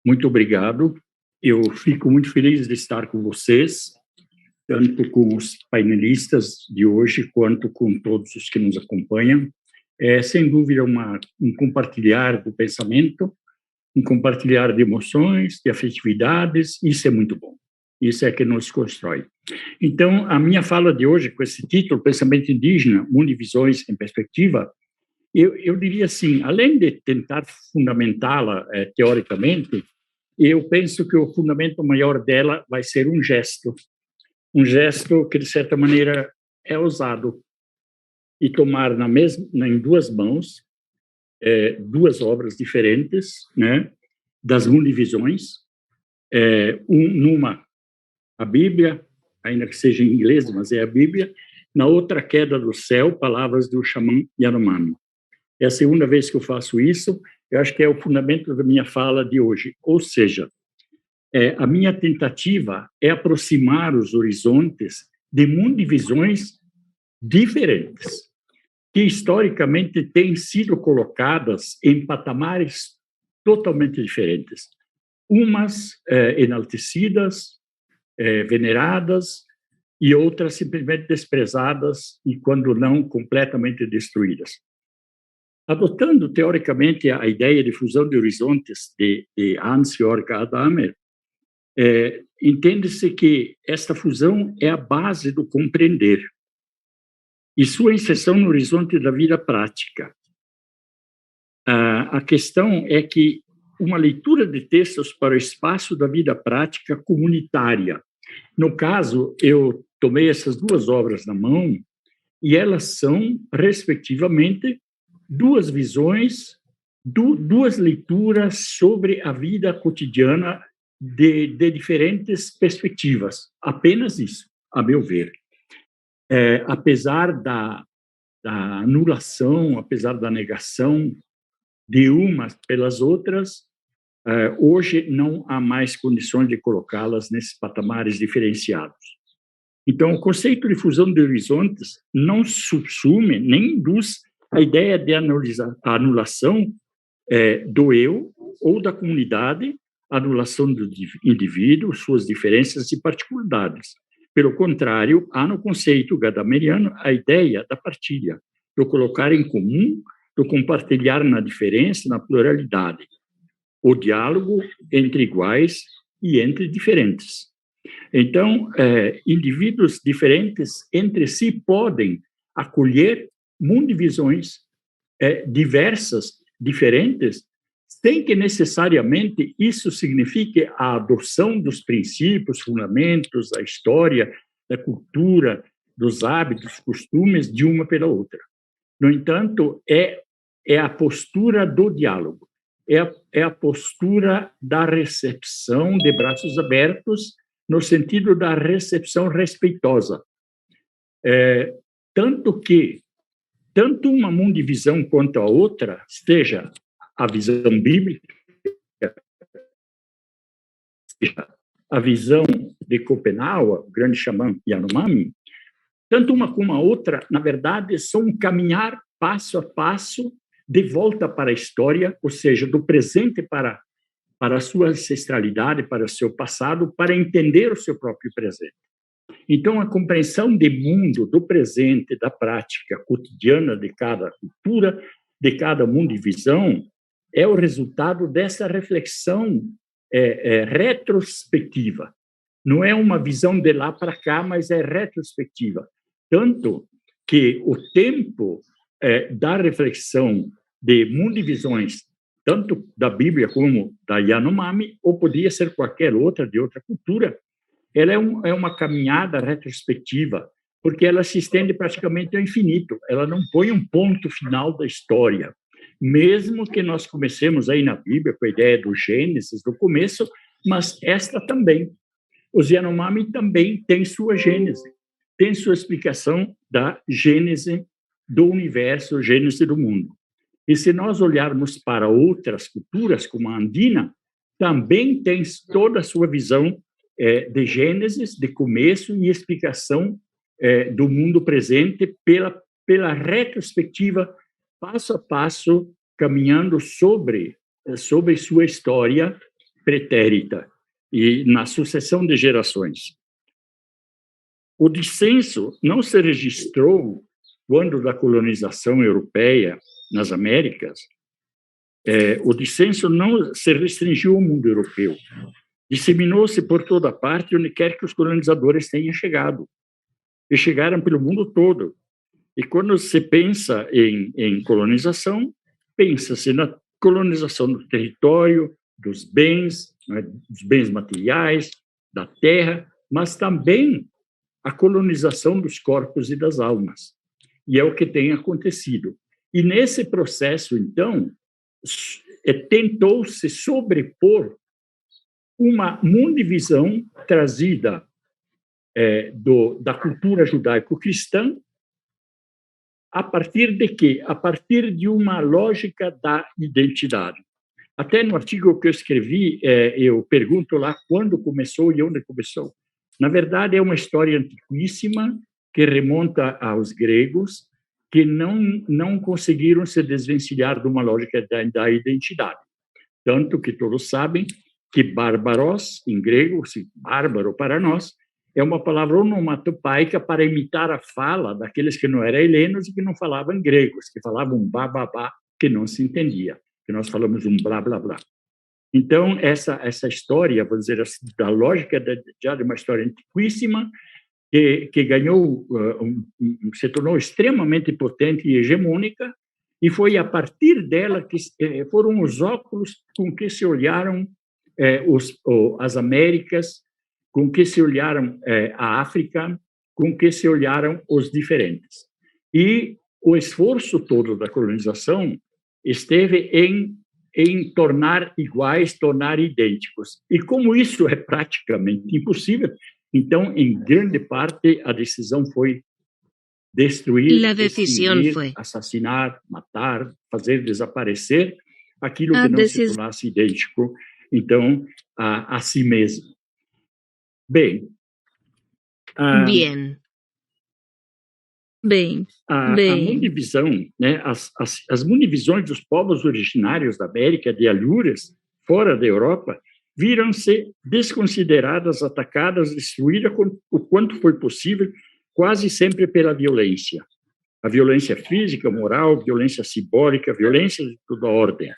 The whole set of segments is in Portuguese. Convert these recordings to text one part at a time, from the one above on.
Muito obrigado. Eu fico muito feliz de estar com vocês, tanto com os painelistas de hoje, quanto com todos os que nos acompanham. É, sem dúvida, um compartilhar do pensamento, um compartilhar de emoções, de afetividades, isso é muito bom. Isso é que nos constrói. Então, a minha fala de hoje, com esse título, Pensamento Indígena, Mundo e Visões em Perspectiva, eu diria assim, além de tentar fundamentá-la teoricamente, eu penso que o fundamento maior dela vai ser um gesto que, de certa maneira, é ousado, e tomar em duas mãos duas obras diferentes, né, das mundivisões, numa, a Bíblia, ainda que seja em inglês, mas é a Bíblia, na outra, Queda do Céu, palavras do xamã Yanomami. É a segunda vez que eu faço isso, eu acho que é o fundamento da minha fala de hoje, ou seja, a minha tentativa é aproximar os horizontes de mundivisões diferentes, que historicamente têm sido colocadas em patamares totalmente diferentes. Umas enaltecidas, veneradas, e outras simplesmente desprezadas e, quando não, completamente destruídas. Adotando, teoricamente, a ideia de fusão de horizontes de Hans-Georg Gadamer, entende-se que esta fusão é a base do compreender e sua inserção no horizonte da vida prática. A questão é que uma leitura de textos para o espaço da vida prática comunitária. No caso, eu tomei essas duas obras na mão e elas são, respectivamente, duas visões, duas leituras sobre a vida cotidiana de diferentes perspectivas. Apenas isso, a meu ver. Apesar da anulação, apesar da negação de umas pelas outras, hoje não há mais condições de colocá-las nesses patamares diferenciados. Então, o conceito de fusão de horizontes não subsume nem induz a ideia de anulação do eu ou da comunidade, anulação do indivíduo, suas diferenças e particularidades. Pelo contrário, há no conceito gadameriano a ideia da partilha, do colocar em comum, do compartilhar na diferença, na pluralidade, o diálogo entre iguais e entre diferentes. Então, indivíduos diferentes entre si podem acolher mundivisões diversas, diferentes, sem que necessariamente isso signifique a adoção dos princípios, fundamentos, da história, da cultura, dos hábitos, costumes de uma pela outra. No entanto, é a postura do diálogo, é a postura da recepção de braços abertos, no sentido da recepção respeitosa. Tanto uma mundivisão quanto a outra, seja a visão bíblica, seja a visão de Copenhague, o grande xamã Yanomami, tanto uma como a outra, na verdade, são um caminhar passo a passo de volta para a história, ou seja, do presente para a sua ancestralidade, para o seu passado, para entender o seu próprio presente. Então, a compreensão de mundo, do presente, da prática cotidiana de cada cultura, de cada mundo e visão, é o resultado dessa reflexão retrospectiva. Não é uma visão de lá para cá, mas é retrospectiva. Tanto que o tempo da reflexão de mundo e visões, tanto da Bíblia como da Yanomami, ou podia ser qualquer outra, de outra cultura, ela é uma caminhada retrospectiva, porque ela se estende praticamente ao infinito, ela não põe um ponto final da história. Mesmo que nós comecemos aí na Bíblia com a ideia do Gênesis, do começo, mas esta também. Os Yanomami também têm sua Gênese, tem sua explicação da Gênese do universo, Gênese do mundo. E se nós olharmos para outras culturas, como a andina, também tem toda a sua visão de Gênesis, de começo e explicação do mundo presente pela retrospectiva, passo a passo, caminhando sobre sua história pretérita e na sucessão de gerações. O dissenso não se registrou quando da colonização europeia nas Américas. O dissenso não se restringiu ao mundo europeu. Disseminou-se por toda parte onde quer que os colonizadores tenham chegado. E chegaram pelo mundo todo. E quando se pensa em colonização, pensa-se na colonização do território, dos bens, né, dos bens materiais, da terra, mas também a colonização dos corpos e das almas. E é o que tem acontecido. E nesse processo, então, tentou-se sobrepor uma mundivisão trazida da cultura judaico-cristã. A partir de quê? A partir de uma lógica da identidade. Até no artigo que eu escrevi, eu pergunto lá quando começou e onde começou. Na verdade, é uma história antiquíssima que remonta aos gregos, que não conseguiram se desvencilhar de uma lógica da identidade. Tanto que todos sabem que bárbaros, em grego, bárbaro para nós, é uma palavra onomatopaica para imitar a fala daqueles que não eram helenos e que não falavam gregos, que falavam um bababá, que não se entendia, que nós falamos um blá, blá, blá. Então, essa história, vou dizer assim, da lógica já de uma história antiquíssima, que ganhou, se tornou extremamente potente e hegemônica, e foi a partir dela que foram os óculos com que se olharam as Américas, com que se olharam a África, com que se olharam os diferentes. E o esforço todo da colonização esteve em tornar iguais, tornar idênticos. E como isso é praticamente impossível, então, em grande parte, a decisão foi destruir, extinguir, assassinar, matar, fazer desaparecer aquilo que não se tornasse idêntico, então, a si mesmo. Bem. A mundivisão, né, as mundivisões dos povos originários da América, de Alhuras, fora da Europa, viram-se desconsideradas, atacadas, destruídas o quanto foi possível, quase sempre pela violência. A violência física, moral, violência simbólica, violência de toda ordem.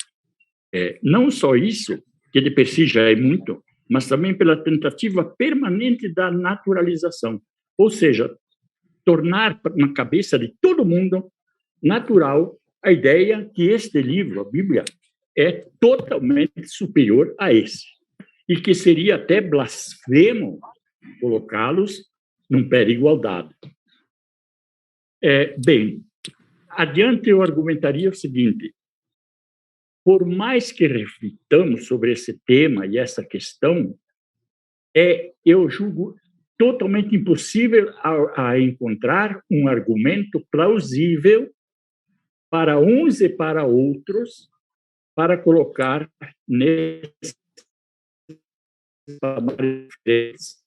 Não só isso, que de per si já é muito, mas também pela tentativa permanente da naturalização, ou seja, tornar na cabeça de todo mundo natural a ideia que este livro, a Bíblia, é totalmente superior a esse, e que seria até blasfemo colocá-los num pé de igualdade. Bem, adiante eu argumentaria o seguinte: por mais que reflitamos sobre esse tema e essa questão, eu julgo totalmente impossível a encontrar um argumento plausível para uns e para outros para colocar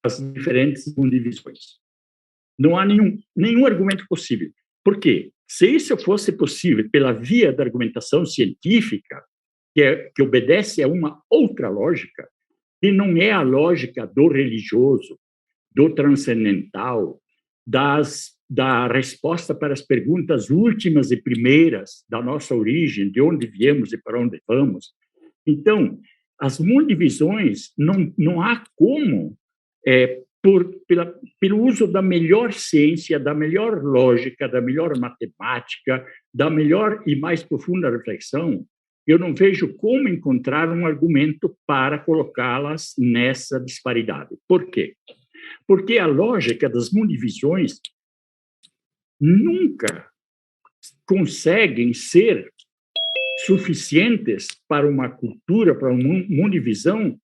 as diferentes divisões. Não há nenhum argumento possível. Por quê? Se isso fosse possível pela via da argumentação científica, que obedece a uma outra lógica, que não é a lógica do religioso, do transcendental, da resposta para as perguntas últimas e primeiras da nossa origem, de onde viemos e para onde vamos. Então, as mundivisões não há como, pelo uso da melhor ciência, da melhor lógica, da melhor matemática, da melhor e mais profunda reflexão, eu não vejo como encontrar um argumento para colocá-las nessa disparidade. Por quê? Porque a lógica das mundivisões nunca conseguem ser suficientes para uma cultura, para uma mundivisão,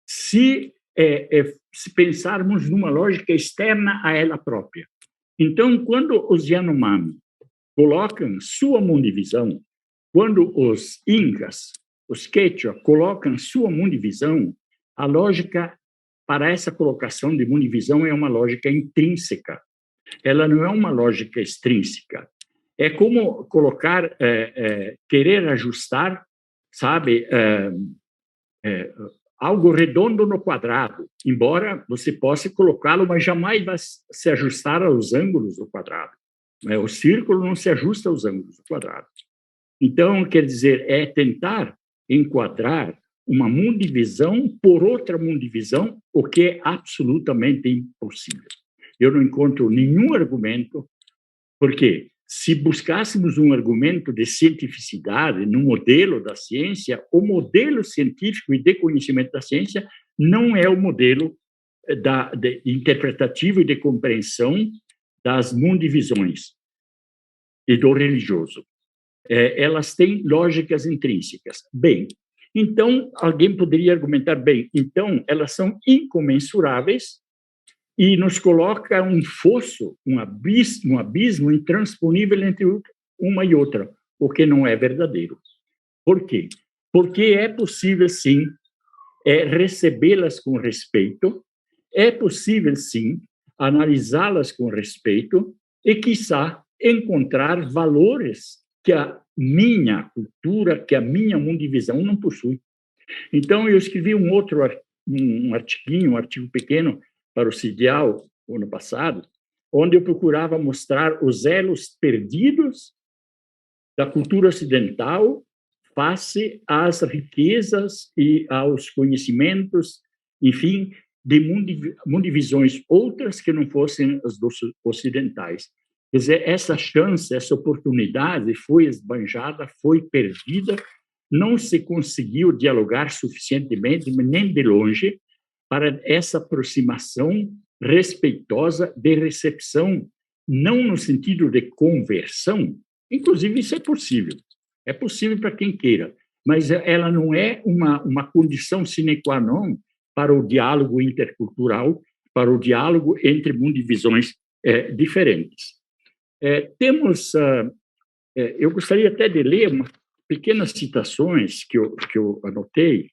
se pensarmos numa lógica externa a ela própria. Então, quando os Yanomami colocam sua mundivisão, quando os Incas, os Quechua, colocam sua mundivisão, a lógica para essa colocação de mundivisão é uma lógica intrínseca. Ela não é uma lógica extrínseca. É como colocar, querer ajustar, sabe, algo redondo no quadrado, embora você possa colocá-lo, mas jamais vai se ajustar aos ângulos do quadrado. O círculo não se ajusta aos ângulos do quadrado. Então, quer dizer, é tentar enquadrar uma mundivisão por outra mundivisão, o que é absolutamente impossível. Eu não encontro nenhum argumento, porque se buscássemos um argumento de cientificidade no modelo da ciência, o modelo científico e de conhecimento da ciência não é o modelo interpretativo e de compreensão das mundivisões e do religioso. Elas têm lógicas intrínsecas. Bem, então, alguém poderia argumentar, bem, então, elas são incomensuráveis e nos coloca um fosso, um abismo intransponível entre uma e outra, o que não é verdadeiro. Por quê? Porque é possível, sim, recebê-las com respeito, é possível, sim, analisá-las com respeito e, quiçá, encontrar valores que a minha cultura, que a minha mundivisão não possui. Então, eu escrevi um artigo pequeno para o CIDIAL, ano passado, onde eu procurava mostrar os elos perdidos da cultura ocidental face às riquezas e aos conhecimentos, enfim, de mundivisões outras que não fossem as dos ocidentais. Quer dizer, essa chance, essa oportunidade foi esbanjada, foi perdida, não se conseguiu dialogar suficientemente, nem de longe, para essa aproximação respeitosa de recepção, não no sentido de conversão, inclusive isso é possível para quem queira, mas ela não é uma condição sine qua non para o diálogo intercultural, para o diálogo entre mundivisões diferentes. Eu gostaria até de ler umas pequenas citações que eu anotei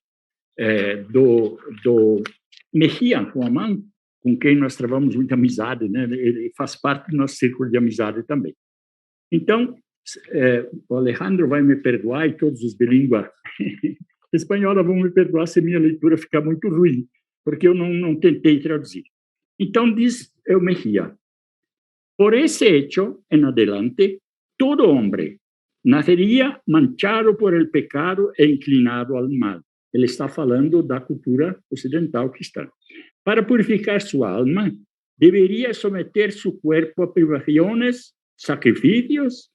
do Mejia Huamán, com quem nós travamos muita amizade, né? Ele faz parte do nosso círculo de amizade também. Então, o Alejandro vai me perdoar e todos os de língua espanhola vão me perdoar se minha leitura ficar muito ruim, porque eu não tentei traduzir. Então, diz o Mejia: por ese hecho en adelante, todo hombre nacería manchado por el pecado e inclinado al mal. Ele está falando da cultura ocidental cristã. Para purificar su alma, debería someter su cuerpo a privaciones, sacrificios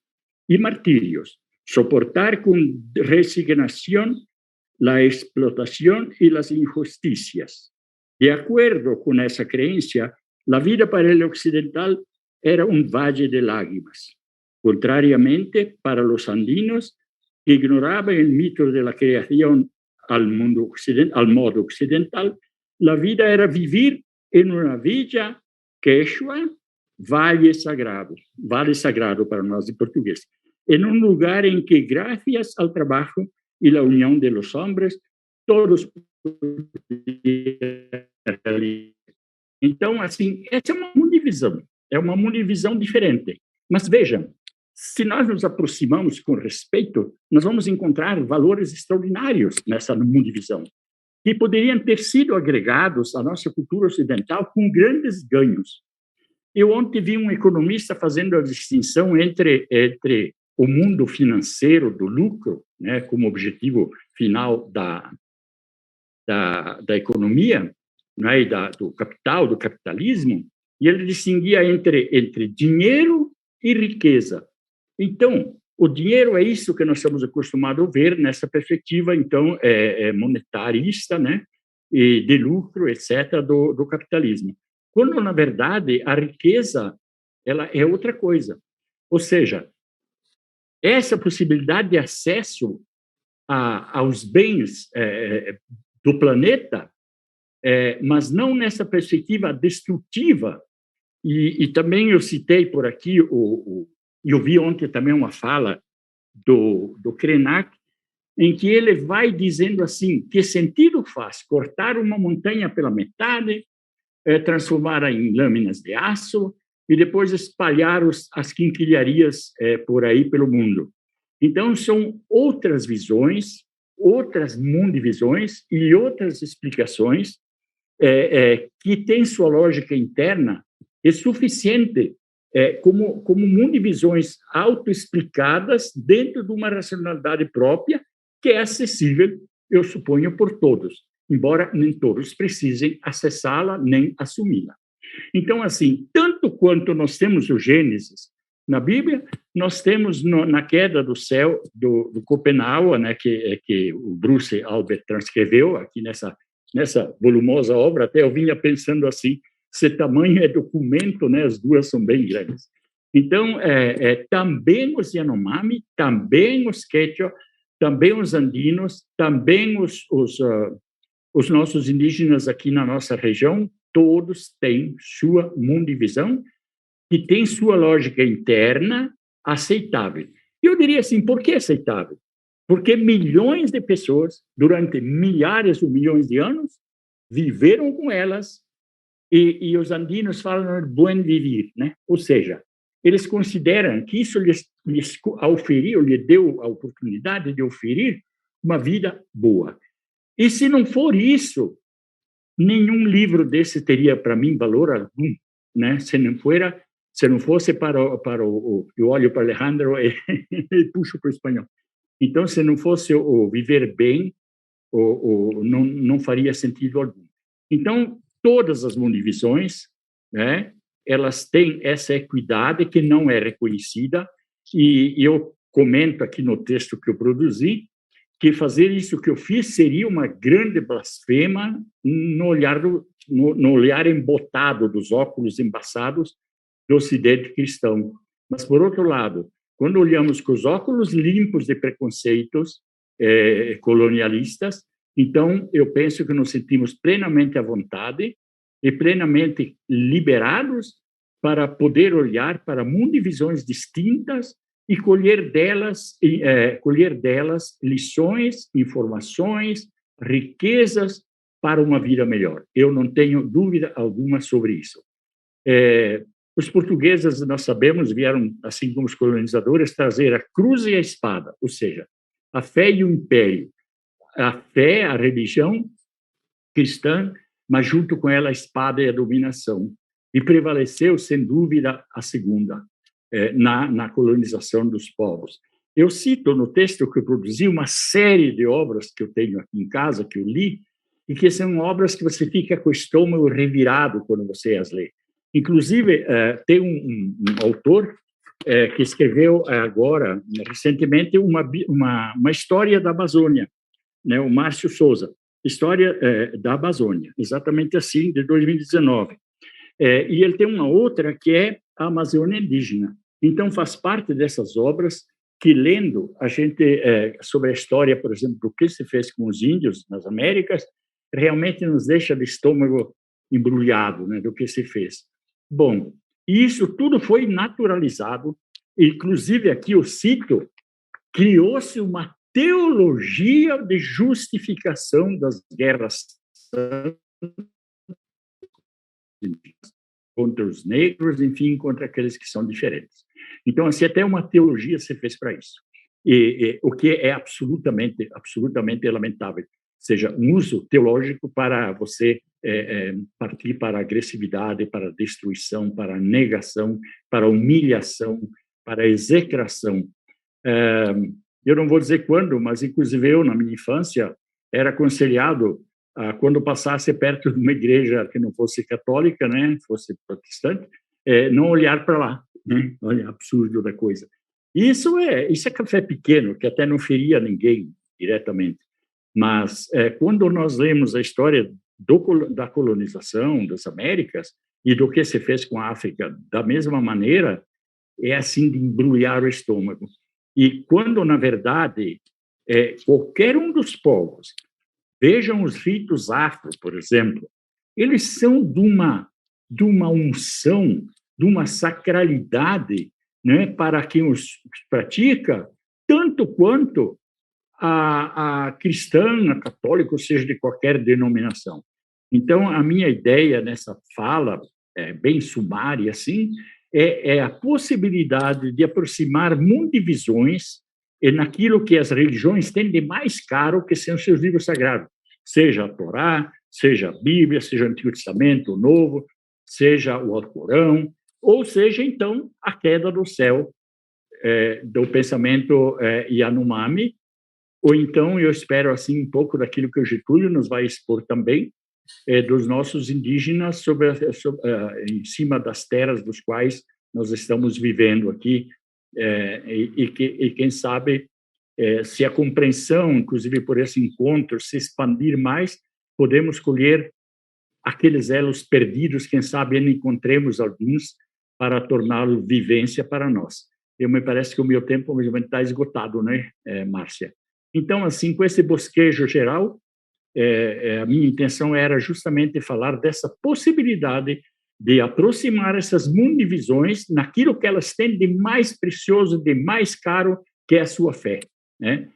y martirios, soportar con resignación la explotación y las injusticias. De acuerdo con esa creencia, la vida para el occidental era un valle de lágrimas. Contrariamente, para los andinos, que ignoraban el mito de la creación al modo occidental, la vida era vivir en una villa quechua, vale sagrado para nós em português, en un lugar en que, gracias al trabajo y la unión de los hombres, todos podían. Então, assim, essa é uma mundivisão diferente. Mas vejam, se nós nos aproximamos com respeito, nós vamos encontrar valores extraordinários nessa mundivisão, que poderiam ter sido agregados à nossa cultura ocidental com grandes ganhos. Eu ontem vi um economista fazendo a distinção entre o mundo financeiro do lucro, né, como objetivo final da economia, né, e do capital, do capitalismo, e ele distinguia entre dinheiro e riqueza. Então, o dinheiro é isso que nós estamos acostumados a ver nessa perspectiva, então, monetarista, né, e de lucro, etc., do capitalismo. Quando, na verdade, a riqueza ela é outra coisa. Ou seja, essa possibilidade de acesso aos bens do planeta, mas não nessa perspectiva destrutiva. E também eu citei por aqui, eu vi ontem também uma fala do Krenak, em que ele vai dizendo assim, que sentido faz cortar uma montanha pela metade, transformá-la em lâminas de aço e depois espalhar as quinquilharias por aí pelo mundo. Então, são outras visões, outras mundivisões e outras explicações que têm sua lógica interna é suficiente como mundivisões autoexplicadas dentro de uma racionalidade própria que é acessível, eu suponho, por todos, embora nem todos precisem acessá-la nem assumi-la. Então, assim, tanto quanto nós temos o Gênesis na Bíblia, nós temos na queda do céu do Schopenhauer, né, que o Bruce Albert transcreveu aqui nessa volumosa obra. Até eu vinha pensando assim, se tamanho é documento, né, as duas são bem grandes. Então, também os Yanomami, também os Quechua, também os andinos, também os nossos indígenas aqui na nossa região, todos têm sua mundivisão, que tem sua lógica interna aceitável. Eu diria assim, por que aceitável? Porque milhões de pessoas, durante milhares ou milhões de anos, viveram com elas, e os andinos falam de buen vivir, né? Ou seja, eles consideram que isso lhes oferiu, lhe deu a oportunidade de oferir uma vida boa. E se não for isso, nenhum livro desse teria para mim valor algum, né? Se não fosse para eu olho para Alejandro e puxo para o espanhol. Então, se não fosse o viver bem, não faria sentido algum. Então, todas as mundivisões, né, elas têm essa equidade que não é reconhecida, e eu comento aqui no texto que eu produzi, que fazer isso que eu fiz seria uma grande blasfema no olhar embotado dos óculos embaçados do Ocidente cristão. Mas, por outro lado, quando olhamos com os óculos limpos de preconceitos colonialistas, então eu penso que nos sentimos plenamente à vontade e plenamente liberados para poder olhar para mundivisões distintas e colher delas lições, informações, riquezas para uma vida melhor. Eu não tenho dúvida alguma sobre isso. Os portugueses, nós sabemos, vieram, assim como os colonizadores, trazer a cruz e a espada, ou seja, a fé e o império. A fé, a religião cristã, mas junto com ela a espada e a dominação. E prevaleceu, sem dúvida, a segunda, na colonização dos povos. Eu cito no texto que eu produzi uma série de obras que eu tenho aqui em casa, que eu li, e que são obras que você fica com o estômago revirado quando você as lê. Inclusive, tem um autor que escreveu agora, recentemente, uma história da Amazônia, né, o Márcio Souza, História da Amazônia, exatamente assim, de 2019. E ele tem uma outra que é a Amazônia Indígena. Então, faz parte dessas obras que, lendo a gente sobre a história, por exemplo, do que se fez com os índios nas Américas, realmente nos deixa de estômago embrulhado, né, do que se fez. Bom, isso tudo foi naturalizado, inclusive aqui eu cito, criou-se uma teologia de justificação das guerras contra os negros, enfim, contra aqueles que são diferentes. Então, assim, até uma teologia se fez para isso. O que é absolutamente lamentável, seja um uso teológico para você partir para a agressividade, para a destruição, para a negação, para a humilhação, para a execração. Eu não vou dizer quando, mas inclusive eu, na minha infância, era aconselhado, quando passasse perto de uma igreja que não fosse católica, né, fosse protestante, não olhar para lá, né? Olha, absurdo da coisa. Isso é café pequeno, que até não feria ninguém diretamente. Mas quando nós lemos a história da colonização das Américas e do que se fez com a África, da mesma maneira, é assim de embrulhar o estômago. E quando, na verdade, qualquer um dos povos, vejam os ritos afro, por exemplo, eles são de uma unção, de uma sacralidade, né, para quem os pratica, tanto quanto a cristã, a católica, ou seja, de qualquer denominação. Então, a minha ideia nessa fala, bem sumária, assim, é a possibilidade de aproximar mundivisões naquilo que as religiões têm de mais caro, que são seus livros sagrados, seja a Torá, seja a Bíblia, seja o Antigo Testamento, o Novo, seja o Alcorão, ou seja, então, a queda do céu, do pensamento Yanomami, ou então, eu espero, assim, um pouco daquilo que o Getúlio nos vai expor também, dos nossos indígenas em cima das terras dos quais nós estamos vivendo aqui, e quem sabe, se a compreensão, inclusive por esse encontro, se expandir mais, podemos colher aqueles elos perdidos, quem sabe ainda encontremos alguns para torná-lo vivência para nós. Me parece que o meu tempo, obviamente, está esgotado, né, Márcia? Então, assim, com esse bosquejo geral, a minha intenção era justamente falar dessa possibilidade de aproximar essas mundivisões naquilo que elas têm de mais precioso, de mais caro, que é a sua fé, né?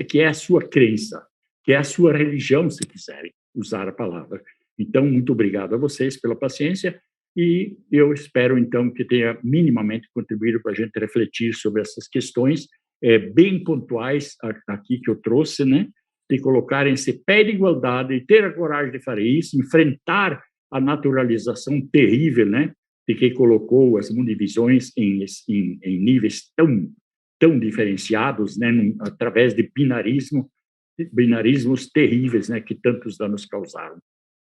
Que é a sua crença, que é a sua religião, se quiserem usar a palavra. Então, muito obrigado a vocês pela paciência e eu espero, então, que tenha minimamente contribuído para a gente refletir sobre essas questões bem pontuais aqui que eu trouxe, né? De colocar esse pé de igualdade, ter a coragem de fazer isso, enfrentar a naturalização terrível, né? De que colocou as mundivisões em níveis tão diferenciados, né? Através de binarismos terríveis, né? Que tantos danos causaram,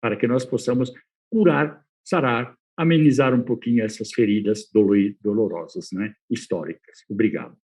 para que nós possamos curar, sarar, amenizar um pouquinho essas feridas dolorosas, né? Históricas. Obrigado.